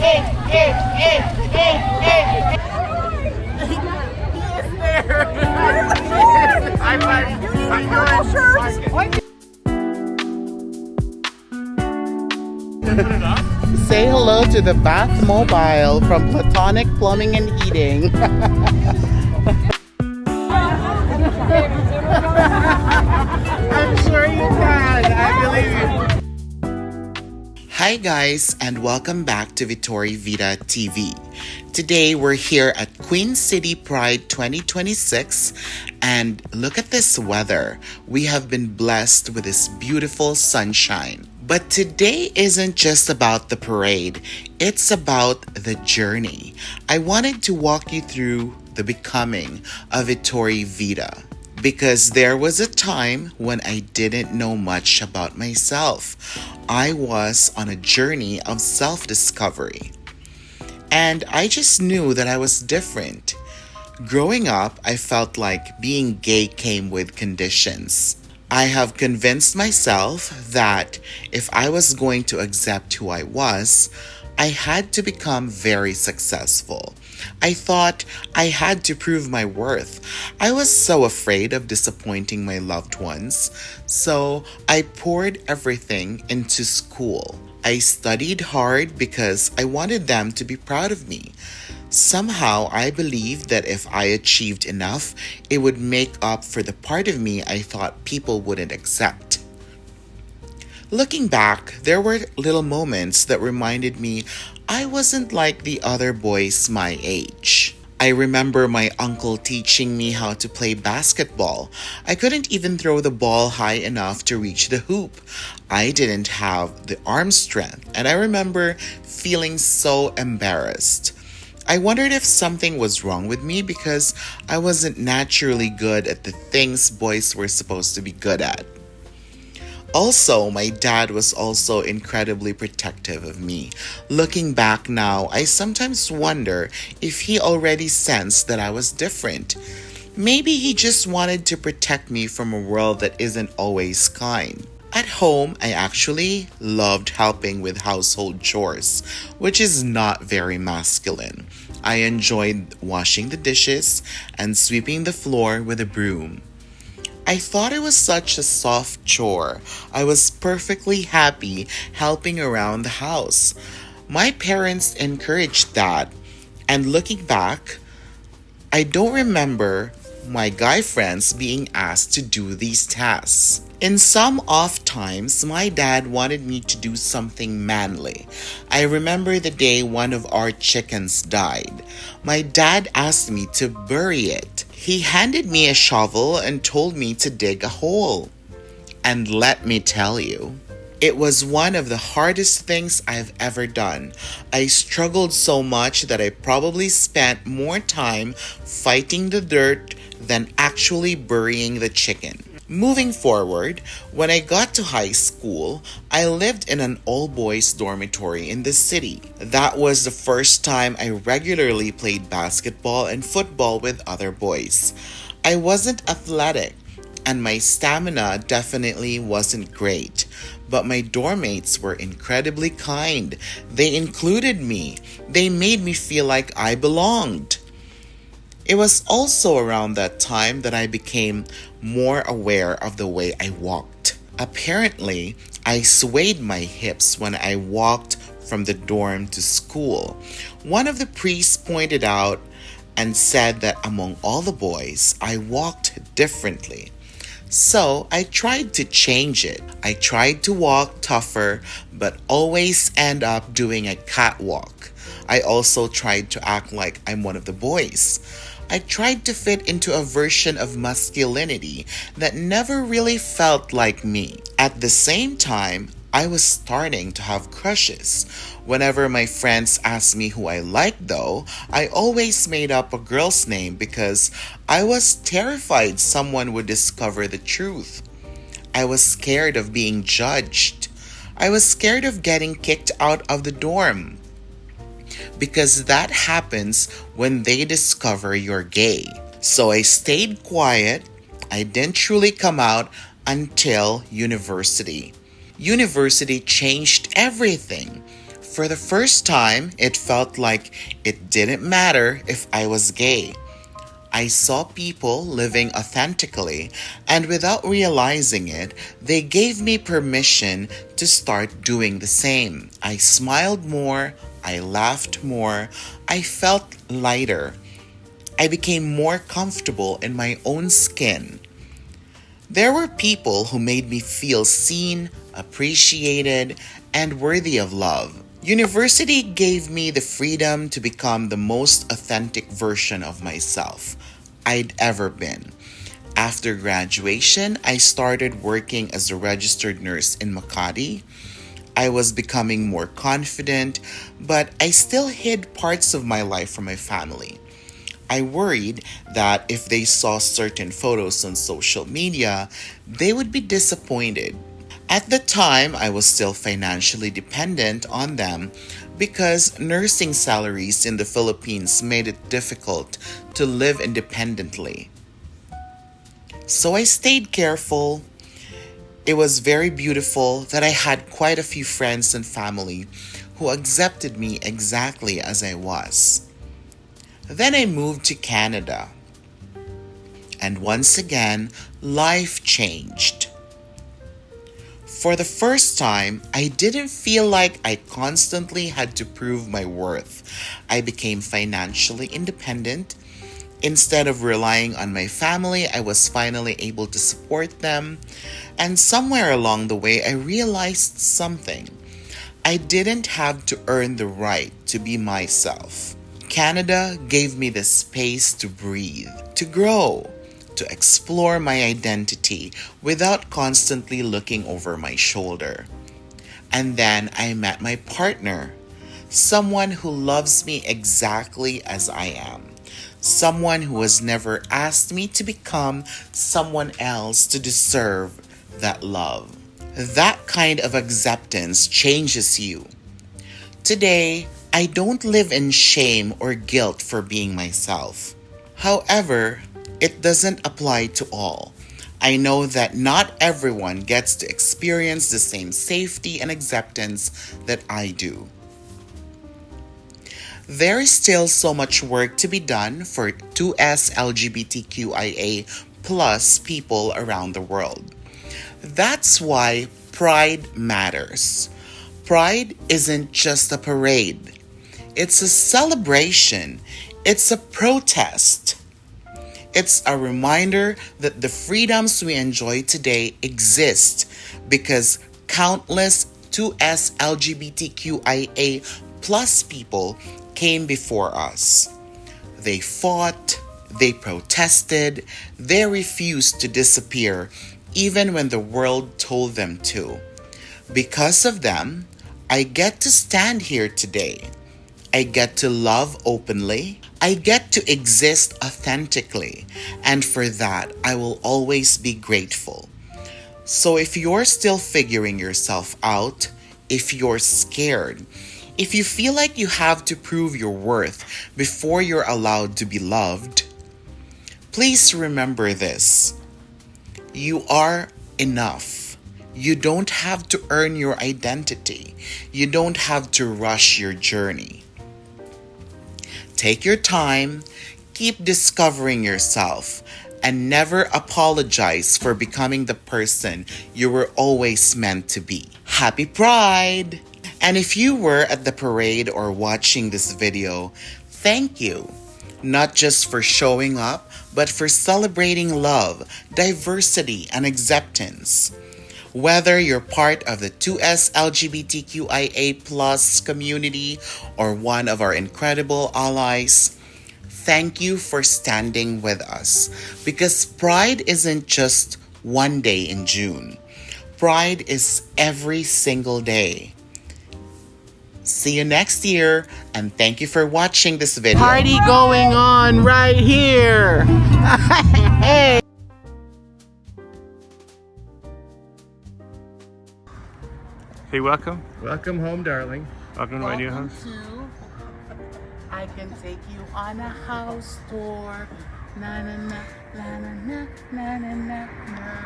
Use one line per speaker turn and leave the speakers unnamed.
Say hello to the Bath Mobile from Platonic Plumbing and Heating. I'm sure you can. I believe. Hi guys, and welcome back to Vitori Vita TV. Today we're here at Queen City Pride 2026, and look at this weather. We have been blessed with this beautiful sunshine. But today isn't just about the parade, it's about the journey. I wanted to walk you through the becoming of Vitori Vita, because there was a time when I didn't know much about myself. I was on a journey of self-discovery, and I just knew that I was different. Growing up, I felt like being gay came with conditions. I have convinced myself that if I was going to accept who I was, I had to become very successful. I thought I had to prove my worth. I was so afraid of disappointing my loved ones, so I poured everything into school. I studied hard because I wanted them to be proud of me. Somehow, I believed that if I achieved enough, it would make up for the part of me I thought people wouldn't accept. Looking back, there were little moments that reminded me I wasn't like the other boys my age. I remember my uncle teaching me how to play basketball. I couldn't even throw the ball high enough to reach the hoop. I didn't have the arm strength, and I remember feeling so embarrassed. I wondered if something was wrong with me because I wasn't naturally good at the things boys were supposed to be good at. Also, my dad was also incredibly protective of me. Looking back now, I sometimes wonder if he already sensed that I was different. Maybe he just wanted to protect me from a world that isn't always kind. At home, I actually loved helping with household chores, which is not very masculine. I enjoyed washing the dishes and sweeping the floor with a broom. I thought it was such a soft chore. I was perfectly happy helping around the house. My parents encouraged that, and looking back, I don't remember my guy friends being asked to do these tasks. In some off times, my dad wanted me to do something manly. I remember the day one of our chickens died. My dad asked me to bury it. He handed me a shovel and told me to dig a hole. And let me tell you, it was one of the hardest things I've ever done. I struggled so much that I probably spent more time fighting the dirt than actually burying the chicken. Moving forward, when I got to high school, I lived in an all-boys dormitory in the city. That was the first time I regularly played basketball and football with other boys. I wasn't athletic, and my stamina definitely wasn't great. But my dorm mates were incredibly kind. They included me. They made me feel like I belonged. It was also around that time that I became more aware of the way I walked. Apparently, I swayed my hips when I walked from the dorm to school. One of the priests pointed out and said that among all the boys, I walked differently. So I tried to change it. I tried to walk tougher, but always end up doing a catwalk. I also tried to act like I'm one of the boys. I tried to fit into a version of masculinity that never really felt like me. At the same time, I was starting to have crushes. Whenever my friends asked me who I liked though, I always made up a girl's name because I was terrified someone would discover the truth. I was scared of being judged. I was scared of getting kicked out of the dorm, because that happens when they discover you're gay. So I stayed quiet. I didn't truly come out until university. University changed everything. For the first time, it felt like it didn't matter if I was gay. I saw people living authentically, and without realizing it, they gave me permission to start doing the same. I smiled more, I laughed more, I felt lighter. I became more comfortable in my own skin. There were people who made me feel seen, appreciated, and worthy of love. University gave me the freedom to become the most authentic version of myself I'd ever been. After graduation, I started working as a registered nurse in Makati. I was becoming more confident, but I still hid parts of my life from my family. I worried that if they saw certain photos on social media, they would be disappointed. At the time, I was still financially dependent on them because nursing salaries in the Philippines made it difficult to live independently. So I stayed careful. It was very beautiful that I had quite a few friends and family who accepted me exactly as I was. Then I moved to Canada. And once again, life changed. For the first time, I didn't feel like I constantly had to prove my worth. I became financially independent. Instead of relying on my family, I was finally able to support them. And somewhere along the way, I realized something. I didn't have to earn the right to be myself. Canada gave me the space to breathe, to grow, to explore my identity without constantly looking over my shoulder. And then I met my partner, someone who loves me exactly as I am, someone who has never asked me to become someone else to deserve that love. That kind of acceptance changes you. Today, I don't live in shame or guilt for being myself. However, it doesn't apply to all. I know that not everyone gets to experience the same safety and acceptance that I do. There is still so much work to be done for 2S LGBTQIA plus people around the world. That's why Pride matters. Pride isn't just a parade. It's a celebration. It's a protest. It's a reminder that the freedoms we enjoy today exist because countless 2S LGBTQIA plus people came before us. They fought, they protested, they refused to disappear even when the world told them to. Because of them, I get to stand here today. I get to love openly. I get to exist authentically. And for that, I will always be grateful. So if you're still figuring yourself out, if you're scared, if you feel like you have to prove your worth before you're allowed to be loved, please remember this. You are enough. You don't have to earn your identity. You don't have to rush your journey. Take your time, keep discovering yourself, and never apologize for becoming the person you were always meant to be. Happy Pride! And if you were at the parade or watching this video, thank you. Not just for showing up, but for celebrating love, diversity, and acceptance. Whether you're part of the 2S LGBTQIA plus community or one of our incredible allies, thank you for standing with us. Because Pride isn't just one day in June. Pride is every single day. See you next year, and thank you for watching this video.
Party going on right here. Hey.
Hey, welcome.
Welcome home, darling.
Welcome to my new house.
I can take you on a house tour. Na na na na na na na na.